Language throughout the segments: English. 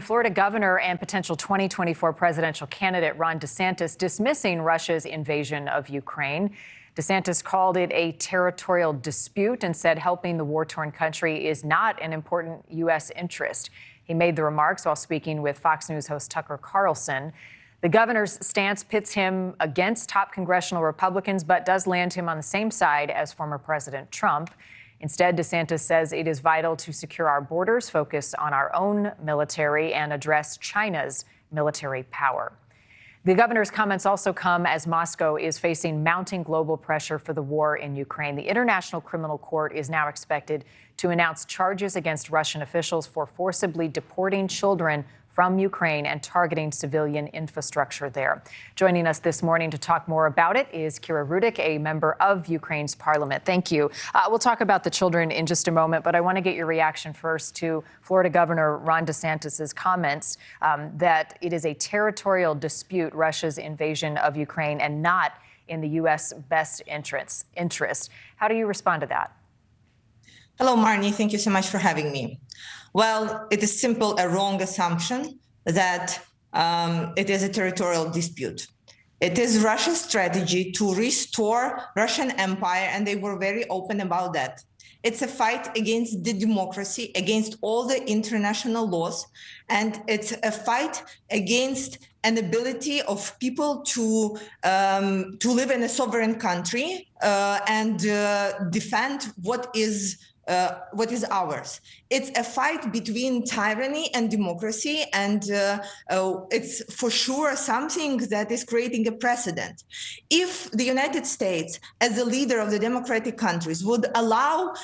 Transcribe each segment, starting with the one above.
Florida governor and potential 2024 presidential candidate Ron DeSantis dismissing Russia's invasion of Ukraine. DeSantis called it a territorial dispute and said helping the war-torn country is not an important U.S. interest. He made the remarks while speaking with Fox News host Tucker Carlson. The governor's stance pits him against top congressional Republicans, but does land him on the same side as former President Trump. Instead, DeSantis says it is vital to secure our borders, focus on our own military, and address China's military power. The governor's comments also come as Moscow is facing mounting global pressure for the war in Ukraine. The International Criminal Court is now expected to announce charges against Russian officials for forcibly deporting children from Ukraine and targeting civilian infrastructure there. Joining us this morning to talk more about it is Kira Rudik, a member of Ukraine's parliament. Thank you. We'll talk about the children in just a moment, but I want to get your reaction first to Florida Governor Ron DeSantis' comments that it is a territorial dispute, Russia's invasion of Ukraine, and not in the U.S. best interest. How do you respond to that? Hello, Marni. Thank you so much for having me. Well, it is simple, a wrong assumption that it is a territorial dispute. It is Russia's strategy to restore Russian empire, and they were very open about that. It's a fight against the democracy, against all the international laws, and it's a fight against an ability of people to live in a sovereign country and defend what is ours. It's a fight between tyranny and democracy, and it's for sure something that is creating a precedent. If the United States, as a leader of the democratic countries, would allow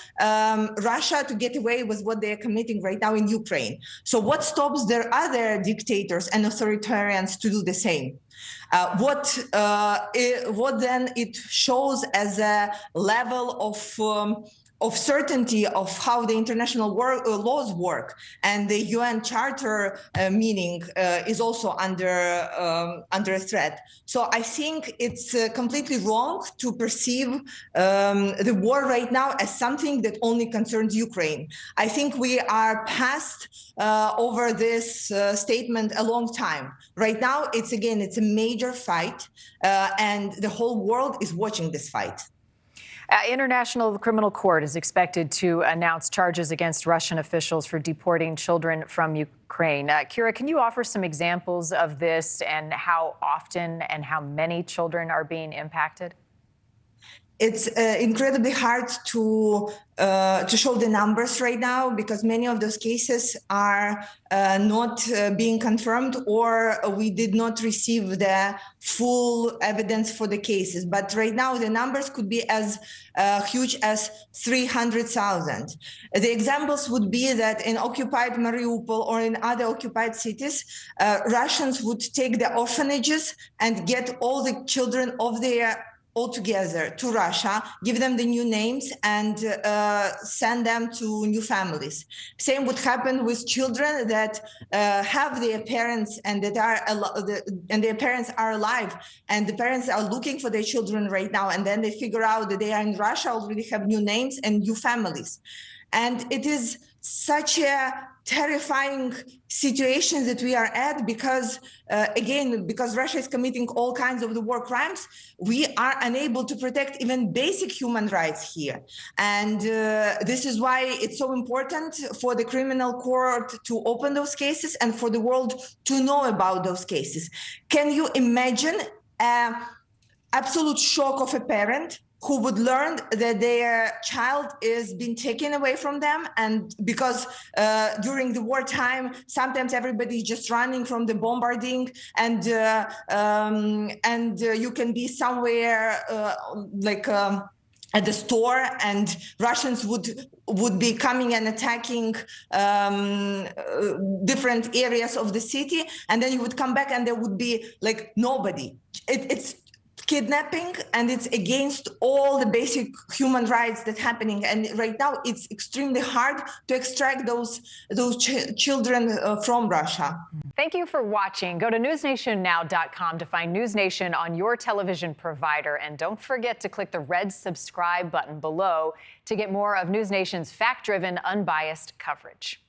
Russia to get away with what they are committing right now in Ukraine, so what stops their other dictators and authoritarians to do the same? What then it shows as a level of certainty of how the international laws work, and the UN Charter meaning is also under threat. So I think it's completely wrong to perceive the war right now as something that only concerns Ukraine. I think we are past over this statement a long time. Right now, it's a major fight, and the whole world is watching this fight. International Criminal Court is expected to announce charges against Russian officials for deporting children from Ukraine. Kira, can you offer some examples of this and how often and how many children are being impacted? It's incredibly hard to show the numbers right now because many of those cases are not being confirmed, or we did not receive the full evidence for the cases. But right now, the numbers could be as huge as 300,000. The examples would be that in occupied Mariupol or in other occupied cities, Russians would take the orphanages and get all the children of their altogether to Russia, give them the new names, and send them to new families. Same would happen with children that have their parents and that are and their parents are alive, and the parents are looking for their children right now, and then they figure out that they are in Russia, already have new names and new families. And it is such a terrifying situation that we are at because, again, because Russia is committing all kinds of the war crimes, we are unable to protect even basic human rights here. And this is why it's so important for the criminal court to open those cases and for the world to know about those cases. Can you imagine an absolute shock of a parent who would learn that their child is being taken away from them, and because during the wartime, sometimes everybody is just running from the bombarding, and you can be somewhere at the store, and Russians would be coming and attacking different areas of the city, and then you would come back and there would be like nobody. It's kidnapping, and it's against all the basic human rights that's happening. And right now, it's extremely hard to extract those children from Russia. Thank you for watching. Go to newsnationnow.com to find NewsNation on your television provider. And don't forget to click the red subscribe button below to get more of NewsNation's fact-driven, unbiased coverage.